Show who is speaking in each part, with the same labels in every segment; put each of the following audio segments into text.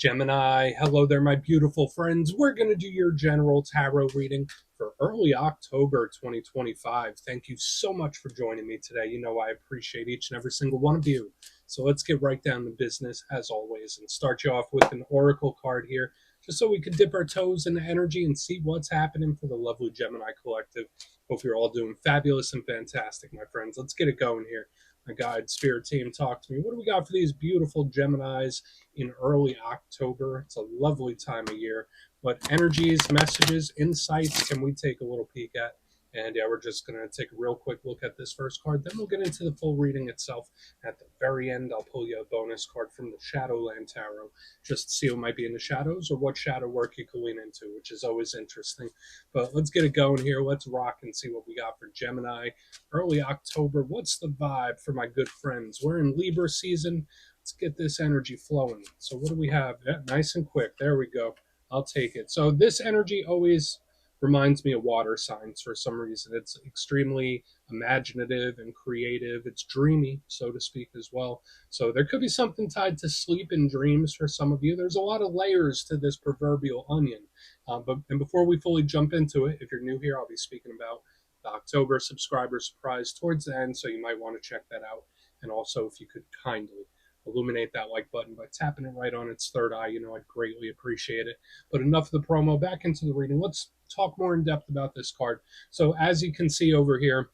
Speaker 1: Gemini, hello there, my beautiful friends. We're going to do your general tarot reading for early October 2025. Thank you so much for joining me today. You know, I appreciate each and every single one of you. So let's get right down to business, as always, and start you off with an oracle card here, just so we can dip our toes in the energy and see what's happening for the lovely Gemini collective. Hope you're all doing fabulous and fantastic, my friends. Let's get it going here. My guide spirit team, talk to me. What do we got for these beautiful Geminis in early October? It's a lovely time of year. What energies, messages, insights can we take a little peek at? And yeah, we're just going to take a real quick look at this first card. Then we'll get into the full reading itself. At the very end, I'll pull you a bonus card from the Shadowland Tarot, just to see what might be in the shadows or what shadow work you can lean into, which is always interesting. But let's get it going here. Let's rock and see what we got for Gemini. Early October, what's the vibe for my good friends? We're in Libra season. Let's get this energy flowing. So what do we have? Yeah, nice and quick. There we go. I'll take it. So this energy always reminds me of water signs for some reason. It's extremely imaginative and creative. It's dreamy, so to speak, as well. So there could be something tied to sleep and dreams for some of you. There's a lot of layers to this proverbial onion. And before we fully jump into it, if you're new here, I'll be speaking about the October subscriber surprise towards the end, so you might want to check that out. And also, if you could kindly illuminate that like button by tapping it right on its third eye, I'd greatly appreciate it. But enough of the promo, back into the reading. Let's talk more in depth about this card. So as you can see over here,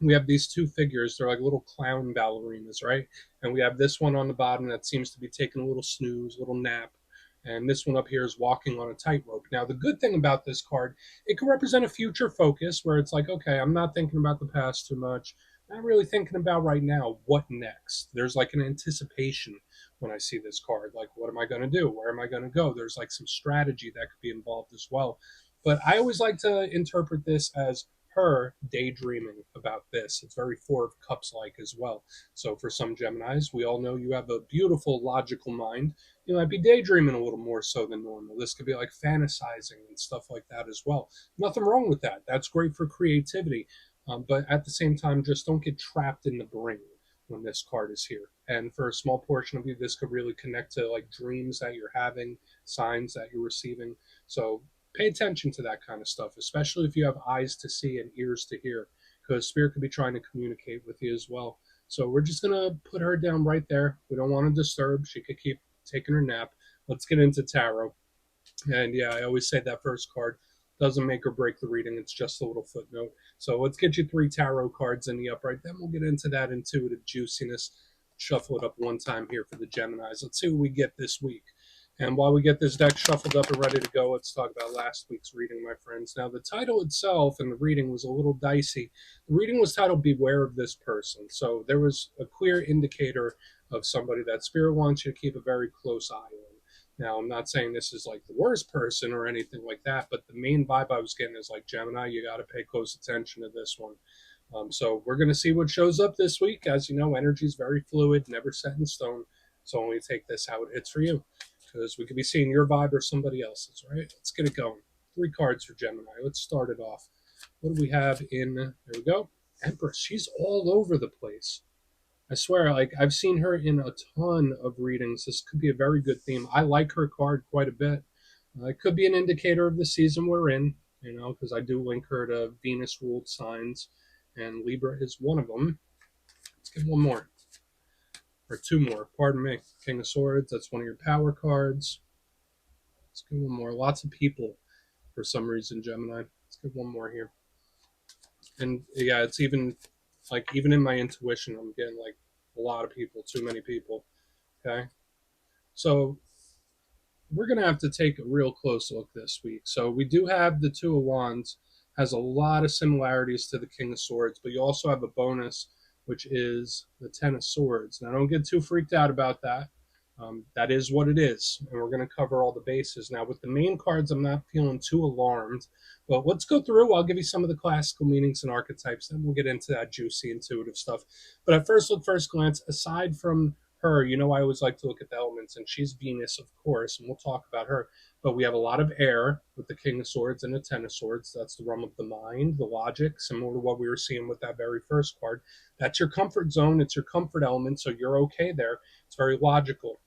Speaker 1: we have these two figures. They're like little clown ballerinas, right? And we have this one on the bottom that seems to be taking a little snooze, a little nap. And this one up here is walking on a tightrope. Now, the good thing about this card, it can represent a future focus where it's like, okay, I'm not thinking about the past too much. Not really thinking about right now what next. There's like an anticipation when I see this card. Like, what am I going to do? Where am I going to go? There's like some strategy that could be involved as well. But I always like to interpret this as her daydreaming about this. It's very Four of Cups like as well. So for some Geminis, we all know you have a beautiful logical mind. You might be daydreaming a little more so than normal. This could be like fantasizing and stuff like that as well. Nothing wrong with that. That's great for creativity. But at the same time, just don't get trapped in the brain when this card is here. And for a small portion of you, this could really connect to like dreams that you're having, signs that you're receiving. So pay attention to that kind of stuff, especially if you have eyes to see and ears to hear, because spirit could be trying to communicate with you as well. So we're just going to put her down right there. We don't want to disturb. She could keep taking her nap. Let's get into tarot. And yeah, I always say that first card doesn't make or break the reading. It's just a little footnote. So let's get you 3 tarot cards in the upright. Then we'll get into that intuitive juiciness. Shuffle it up one time here for the Geminis. Let's see what we get this week. And while we get this deck shuffled up and ready to go, let's talk about last week's reading, my friends. Now, the title itself and the reading was a little dicey. The reading was titled Beware of This Person. So there was a clear indicator of somebody that Spirit wants you to keep a very close eye on. Now, I'm not saying this is like the worst person or anything like that, but the main vibe I was getting is like, Gemini, you got to pay close attention to this one. So we're going to see what shows up this week. As you know, energy is very fluid, never set in stone. So only take this how it hits for you, because we could be seeing your vibe or somebody else's, right? Let's get it going. 3 cards for Gemini. Let's start it off. What do we have in, there we go, Empress. She's all over the place. I swear, like, I've seen her in a ton of readings. This could be a very good theme. I like her card quite a bit. It could be an indicator of the season we're in, because I do link her to Venus ruled signs, and Libra is one of them. Let's get one more, or 2 more, pardon me. King of Swords, that's one of your power cards. Let's get one more. Lots of people for some reason, Gemini. Let's get one more here. And yeah, it's even in my intuition, I'm getting like a lot of people, too many people. Okay. So we're going to have to take a real close look this week. So we do have the Two of Wands, has a lot of similarities to the King of Swords, but you also have a bonus, which is the Ten of Swords. Now, don't get too freaked out about that. That is what it is, and we're going to cover all the bases. Now, with the main cards, I'm not feeling too alarmed, but let's go through. I'll give you some of the classical meanings and archetypes, then we'll get into that juicy, intuitive stuff. But at first glance, aside from her, I always like to look at the elements, and she's Venus, of course, and we'll talk about her. But we have a lot of air with the King of Swords and the Ten of Swords. That's the realm of the mind, the logic, similar to what we were seeing with that very first card. That's your comfort zone. It's your comfort element, so you're okay there. It's very logical.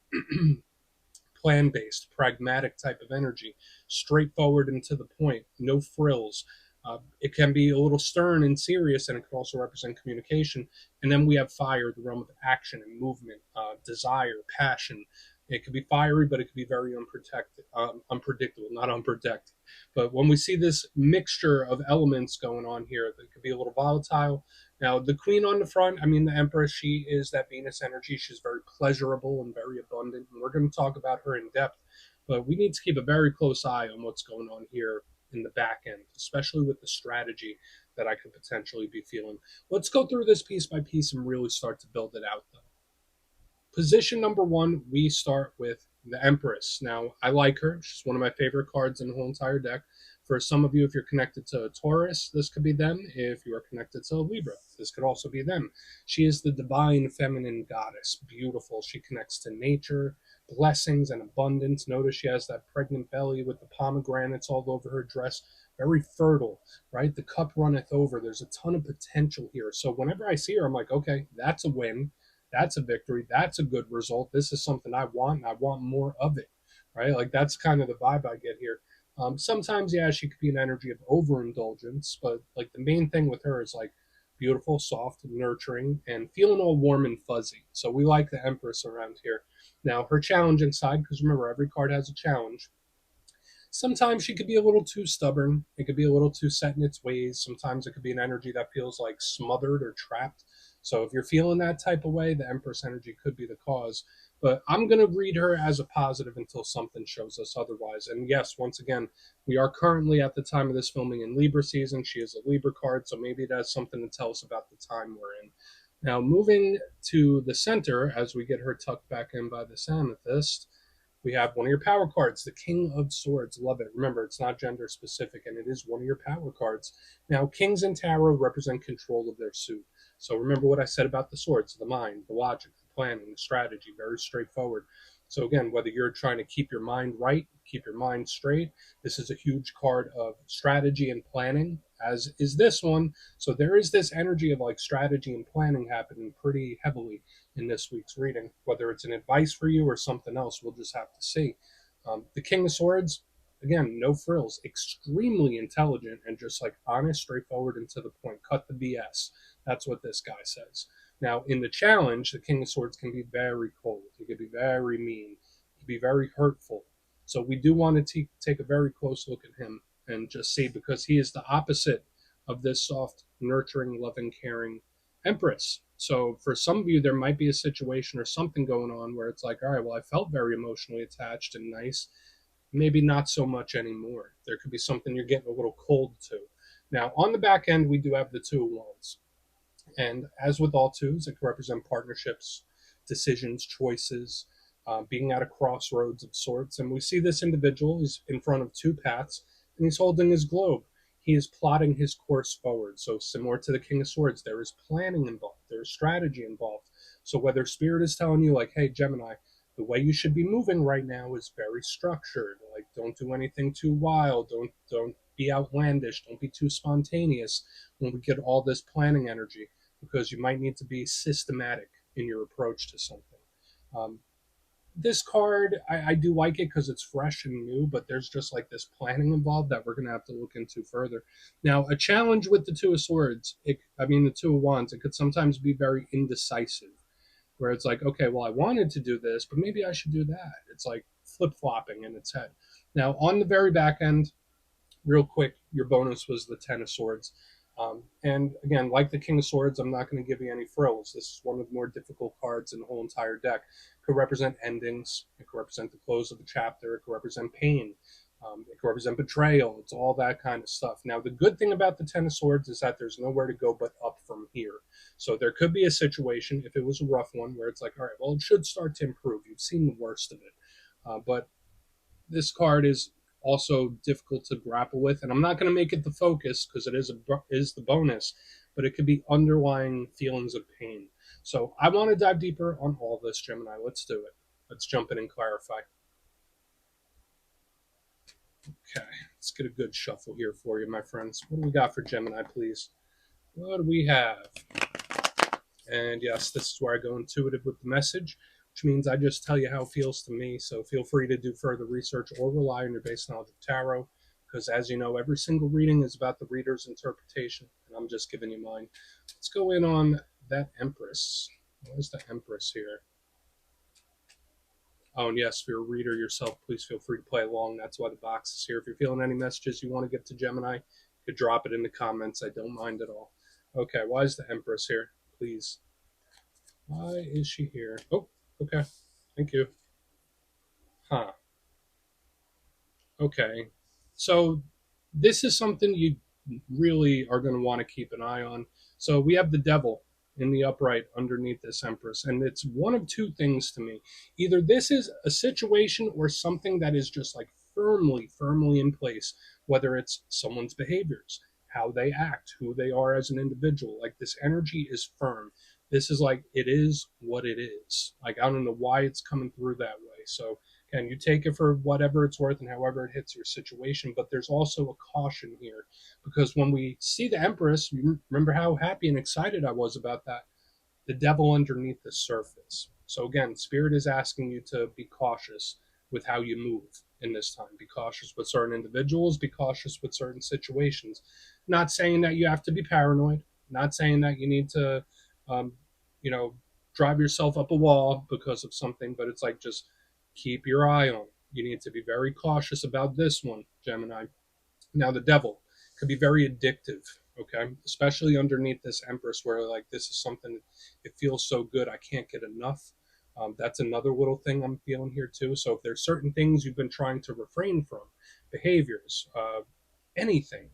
Speaker 1: plan-based, pragmatic type of energy, straightforward and to the point, no frills. It can be a little stern and serious, and it could also represent communication. And then we have fire, the realm of action and movement, desire, passion. It could be fiery, but it could be very unpredictable, not unprotected. But when we see this mixture of elements going on here, it could be a little volatile. Now, the queen on the front, I mean, the empress, she is that Venus energy. She's very pleasurable and very abundant. And we're going to talk about her in depth. But we need to keep a very close eye on what's going on here in the back end, especially with the strategy that I could potentially be feeling. Let's go through this piece by piece and really start to build it out, though. Position number one, we start with the Empress. Now, I like her. She's one of my favorite cards in the whole entire deck. For some of you, if you're connected to a Taurus, this could be them. If you are connected to a Libra, this could also be them. She is the divine feminine goddess. Beautiful. She connects to nature, blessings, and abundance. Notice she has that pregnant belly with the pomegranates all over her dress. Very fertile, right? The cup runneth over. There's a ton of potential here. So whenever I see her, I'm like, okay, that's a win. That's a victory. That's a good result. This is something I want, and I want more of it, right? Like that's kind of the vibe I get here. Sometimes, yeah, she could be an energy of overindulgence, but like the main thing with her is like beautiful, soft, nurturing, and feeling all warm and fuzzy. So we like the Empress around here. Now, her challenging side, because remember, every card has a challenge. Sometimes she could be a little too stubborn. It could be a little too set in its ways. Sometimes it could be an energy that feels like smothered or trapped. So if you're feeling that type of way, the Empress energy could be the cause. But I'm going to read her as a positive until something shows us otherwise. And yes, once again, we are currently at the time of this filming in Libra season. She is a Libra card, so maybe it has something to tell us about the time we're in. Now, moving to the center, as we get her tucked back in by this amethyst, we have one of your power cards, the King of Swords. Love it. Remember, it's not gender specific, and it is one of your power cards. Now, kings in tarot represent control of their suit. So remember what I said about the swords, the mind, the logic, the planning, the strategy, very straightforward. So again, whether you're trying to keep your mind right, keep your mind straight, this is a huge card of strategy and planning, as is this one. So there is this energy of like strategy and planning happening pretty heavily in this week's reading. Whether it's an advice for you or something else, we'll just have to see. The King of Swords, again, no frills, extremely intelligent and just like honest, straightforward, and to the point. Cut the BS. That's what this guy says. Now, in the challenge, the King of Swords can be very cold. He can be very mean. He can be very hurtful. So we do want to take a very close look at him and just see, because he is the opposite of this soft, nurturing, loving, caring Empress. So for some of you, there might be a situation or something going on where it's like, all right, well, I felt very emotionally attached and nice. Maybe not so much anymore. There could be something you're getting a little cold to. Now, on the back end, we do have the Two of Wands. And as with all twos, it can represent partnerships, decisions, choices, being at a crossroads of sorts. And we see this individual is in front of two paths, and he's holding his globe. He is plotting his course forward. So similar to the King of Swords, there is planning involved, there is strategy involved. So whether Spirit is telling you, like, hey, Gemini, the way you should be moving right now is very structured. Like, don't do anything too wild. Don't be outlandish. Don't be too spontaneous when we get all this planning energy, because you might need to be systematic in your approach to something. This card, I do like it because it's fresh and new, but there's just like this planning involved that we're going to have to look into further. Now, a challenge with the Two of Swords, the Two of Wands, it could sometimes be very indecisive, where it's like, okay, well, I wanted to do this, but maybe I should do that. It's like flip-flopping in its head. Now, on the very back end, real quick, your bonus was the Ten of Swords. And again, like the King of Swords, I'm not going to give you any frills. This is one of the more difficult cards in the whole entire deck. It could represent endings. It could represent the close of a chapter. It could represent pain. It could represent betrayal. It's all that kind of stuff. Now, the good thing about the Ten of Swords is that there's nowhere to go but up from here. So there could be a situation, if it was a rough one, where it's like, all right, well, it should start to improve. You've seen the worst of it. But this card is also difficult to grapple with, and I'm not going to make it the focus because it is the bonus, but it could be underlying feelings of pain. So I want to dive deeper on all this, Gemini. Let's do it. Let's jump in and clarify. Okay, let's get a good shuffle here for you, my friends. What do we got for Gemini, please? What do we have? And yes, this is where I go intuitive with the message. which means I just tell you how it feels to me. So feel free to do further research or rely on your base knowledge of tarot, because as you know, every single reading is about the reader's interpretation, and I'm just giving you mine. Let's go in on that Empress. Where's the Empress here? Oh, and yes, if you're a reader yourself, please feel free to play along. That's why the box is here. If you're feeling any messages you want to get to Gemini, you could drop it in the comments. I don't mind at all. Okay, why is the Empress here? Please. Why is she here? Oh, okay. Thank you. Huh. Okay. So this is something you really are going to want to keep an eye on. So we have the devil in the upright underneath this Empress, and it's one of two things to me. Either this is a situation or something that is just like firmly in place, whether it's someone's behaviors, how they act, who they are as an individual. Like this energy is firm. This is like it is what it is. Like I don't know why it's coming through that way. So and you take it for whatever it's worth and however it hits your situation. But there's also a caution here because when we see the Empress, you remember how happy and excited I was about that. The devil underneath the surface. So again, Spirit is asking you to be cautious with how you move in this time. Be cautious with certain individuals, be cautious with certain situations. Not saying that you have to be paranoid, not saying that you need to, um, you know, drive yourself up a wall because of something, but it's like just keep your eye on. You need to be very cautious about this one, Gemini. Now, the devil could be very addictive, okay? Especially underneath this Empress, where like this is something, it feels so good, I can't get enough. That's another little thing I'm feeling here too. So, if there's certain things you've been trying to refrain from, behaviors, anything,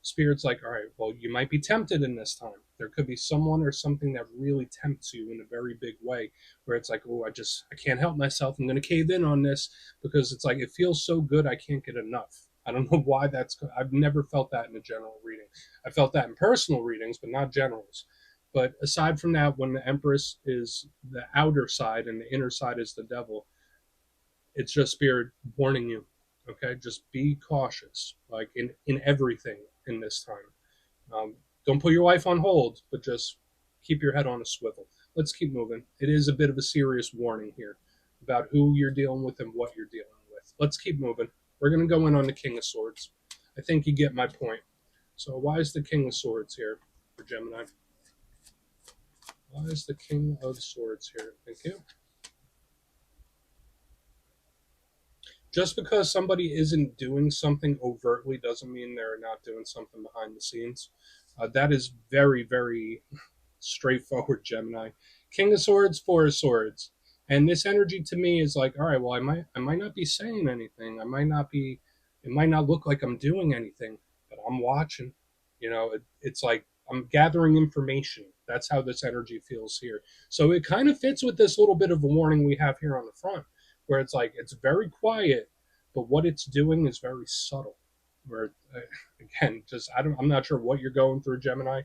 Speaker 1: Spirit's like, all right, well, you might be tempted in this time. There could be someone or something that really tempts you in a very big way, where it's like, oh, I can't help myself. I'm going to cave in on this because it's like it feels so good, I can't get enough. I don't know why that's. I've never felt that in a general reading. I felt that in personal readings, but not generals. But aside from that, when the Empress is the outer side and the inner side is the devil, it's just Spirit warning you. Okay, just be cautious, like in everything in this time. Don't put your life on hold, but just keep your head on a swivel. Let's keep moving. It is a bit of a serious warning here about who you're dealing with and what you're dealing with. Let's keep moving. We're going to go in on the King of Swords. I think you get my point. So, why is the King of Swords here for Gemini? Why is the King of Swords here? Thank you. Just because somebody isn't doing something overtly doesn't mean they're not doing something behind the scenes. That is very straightforward, Gemini. King of Swords, Four of Swords. And this energy to me is like, all right, well, I might not be saying anything. I might not be it might not look like I'm doing anything, but I'm watching. It's like I'm gathering information. That's how this energy feels here. So it kind of fits with this little bit of a warning we have here on the front, where it's like it's very quiet, but what it's doing is very subtle. Where again, I'm not sure what you're going through, Gemini,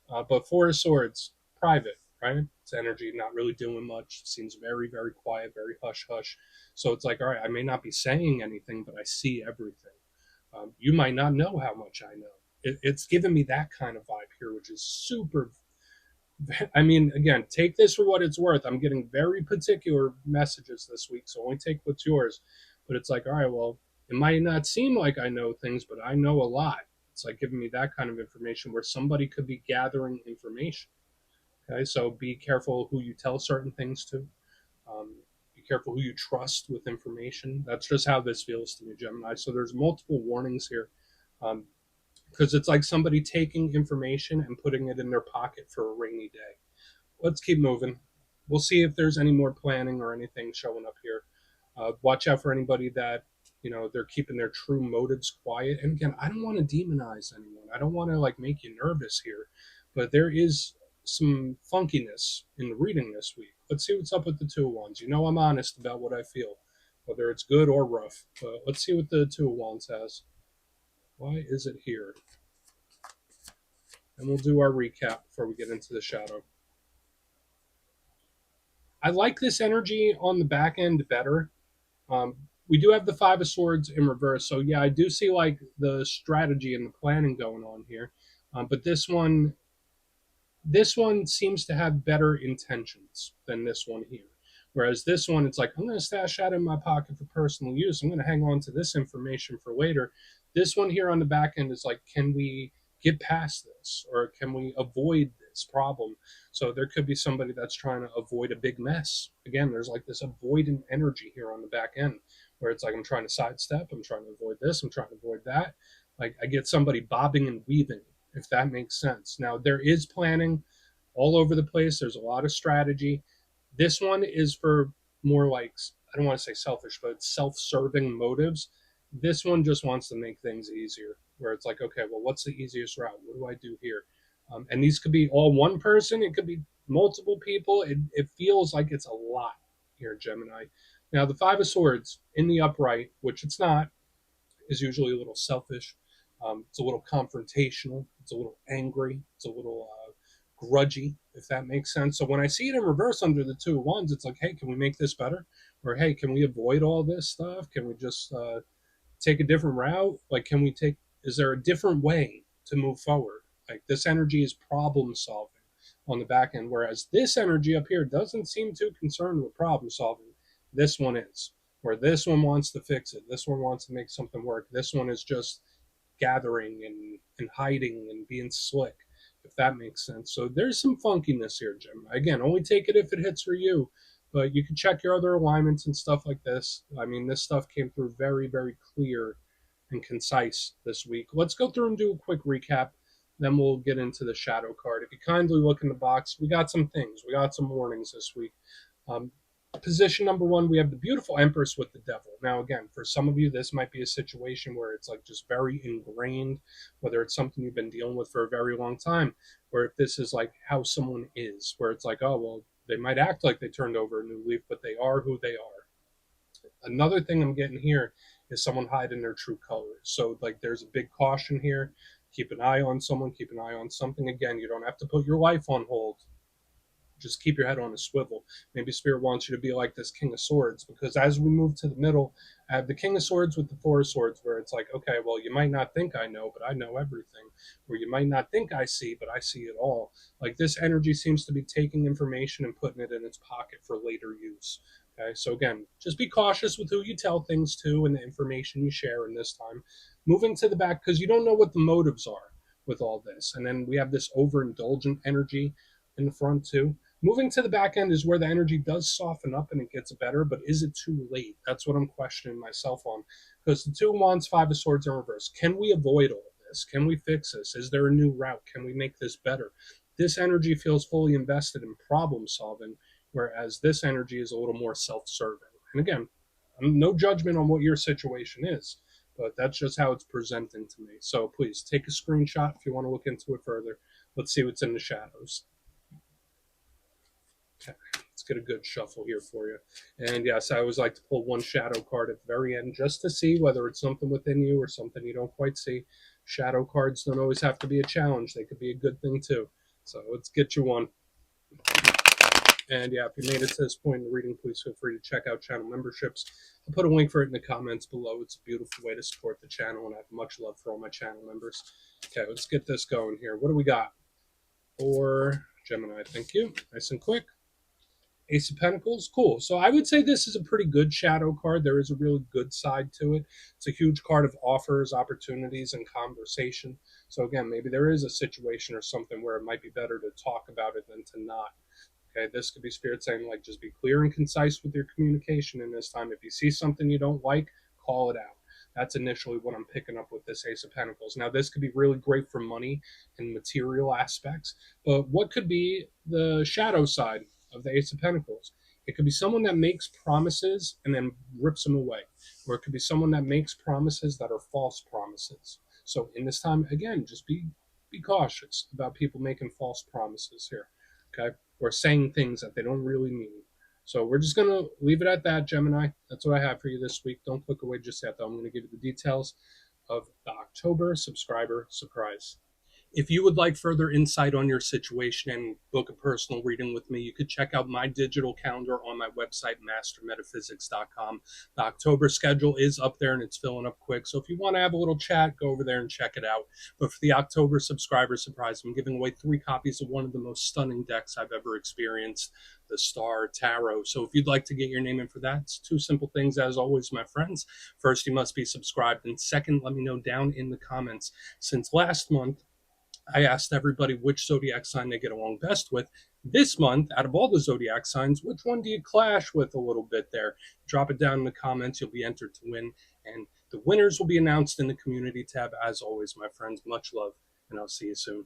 Speaker 1: but Four of Swords, private, right? It's energy, not really doing much. Seems very quiet, very hush hush. So it's like, all right, I may not be saying anything, but I see everything. You might not know how much I know. It's given me that kind of vibe here, which is super. I mean, again, take this for what it's worth. I'm getting very particular messages this week, so only take what's yours. But it's like, all right, well, it might not seem like I know things, but I know a lot. It's like giving me that kind of information where somebody could be gathering information. Okay, so be careful who you tell certain things to. Be careful who you trust with information. That's just how this feels to me, Gemini. So there's multiple warnings here, because it's like somebody taking information and putting it in their pocket for a rainy day. Let's keep moving. We'll see if there's any more planning or anything showing up here. Watch out for anybody that they're keeping their true motives quiet. And again, I don't want to demonize anyone. I don't want to like make you nervous here, but there is some funkiness in the reading this week. Let's see what's up with the Two of Wands. I'm honest about what I feel, whether it's good or rough. But let's see what the Two of Wands has. Why is it here? And we'll do our recap before we get into the shadow. I like this energy on the back end better. We do have the Five of Swords in reverse, so yeah, I do see like the strategy and the planning going on here. But this one seems to have better intentions than this one here. Whereas this one, it's like, I'm going to stash that in my pocket for personal use. I'm going to hang on to this information for later. This one here on the back end is like, can we get past this, or can we avoid this problem? So there could be somebody that's trying to avoid a big mess. Again, there's like this avoidant energy here on the back end where it's like, I'm trying to sidestep, I'm trying to avoid this, I'm trying to avoid that. Like I get somebody bobbing and weaving, if that makes sense. Now there is planning all over the place. There's a lot of strategy. This one is for more like, I don't want to say selfish, but self-serving motives. This one just wants to make things easier, where it's like, okay, well, what's the easiest route? What do I do here? And these could be all one person. It could be multiple people. It feels like it's a lot here, Gemini. Now, the Five of Swords in the upright, which it's not, is usually a little selfish. It's a little confrontational. It's a little angry. It's a little grudgy, if that makes sense. So when I see it in reverse under the Two of Wands, it's like, hey, can we make this better? Or hey, can we avoid all this stuff? Can we just take a different route? Like, can we take? Is there a different way to move forward? Like this energy is problem solving on the back end, whereas this energy up here doesn't seem too concerned with problem solving. This one is, where this one wants to fix it. This one wants to make something work. This one is just gathering and hiding and being slick, if that makes sense. So there's some funkiness here, Jim. Again, only take it if it hits for you, but you can check your other alignments and stuff like this. I mean, this stuff came through very, very clear and concise this week. Let's go through and do a quick recap. Then we'll get into the shadow card. If you kindly look in the box, we got some things. We got some warnings this week. Um, Position number one, we have the beautiful Empress with the Devil. Now, again, for some of you, this might be a situation where it's like just very ingrained, whether it's something you've been dealing with for a very long time, or if this is like how someone is, where it's like, oh, well, they might act like they turned over a new leaf, but they are who they are. Another thing I'm getting here is someone hiding their true colors. So, like, there's a big caution here. Keep an eye on someone, keep an eye on something. Again, you don't have to put your life on hold. Just keep your head on a swivel. Maybe Spirit wants you to be like this King of Swords, because as we move to the middle, I have the King of Swords with the Four of Swords, where it's like, okay, well, you might not think I know, but I know everything. Or you might not think I see, but I see it all. Like this energy seems to be taking information and putting it in its pocket for later use. Okay, so again, just be cautious with who you tell things to and the information you share in this time. Moving to the back, because you don't know what the motives are with all this. And then we have this overindulgent energy in the front too. Moving to the back end is where the energy does soften up and it gets better, but is it too late? That's what I'm questioning myself on. Because the Two of Wands, Five of Swords in reverse. Can we avoid all of this? Can we fix this? Is there a new route? Can we make this better? This energy feels fully invested in problem solving, whereas this energy is a little more self serving. And again, no judgment on what your situation is, but that's just how it's presenting to me. So please take a screenshot if you want to look into it further. Let's see what's in the shadows. Okay, let's get a good shuffle here for you. And yes, I always like to pull one shadow card at the very end just to see whether it's something within you or something you don't quite see. Shadow cards don't always have to be a challenge. They could be a good thing too. So let's get you one. And yeah, if you made it to this point in the reading, please feel free to check out channel memberships. I'll put a link for it in the comments below. It's a beautiful way to support the channel, and I have much love for all my channel members. Okay, let's get this going here. What do we got? For Gemini, thank you. Nice and quick. Ace of Pentacles, cool. So I would say this is a pretty good shadow card. There is a really good side to it. It's a huge card of offers, opportunities, and conversation. So again, maybe there is a situation or something where it might be better to talk about it than to not. Okay, this could be Spirit saying, like, just be clear and concise with your communication in this time. If you see something you don't like, call it out. That's initially what I'm picking up with this Ace of Pentacles. Now, this could be really great for money and material aspects, but what could be the shadow side of the Ace of Pentacles? It could be someone that makes promises and then rips them away, or it could be someone that makes promises that are false promises. So in this time, again, just be cautious about people making false promises here, okay, or saying things that they don't really mean. So we're just going to leave it at that, Gemini. That's what I have for you this week. Don't click away just yet, though. I'm going to give you the details of the October subscriber surprise. If you would like further insight on your situation and book a personal reading with me, you could check out my digital calendar on my website, mastermetaphysics.com. The October schedule is up there and it's filling up quick. So if you want to have a little chat, go over there and check it out. But for the October subscriber surprise, I'm giving away 3 copies of one of the most stunning decks I've ever experienced, the Star Tarot. So if you'd like to get your name in for that, it's 2 simple things as always, my friends. First, you must be subscribed. And second, let me know down in the comments. Since last month, I asked everybody which zodiac sign they get along best with. This month, out of all the zodiac signs, which one do you clash with a little bit there? Drop it down in the comments. You'll be entered to win. And the winners will be announced in the community tab. As always, my friends, much love, and I'll see you soon.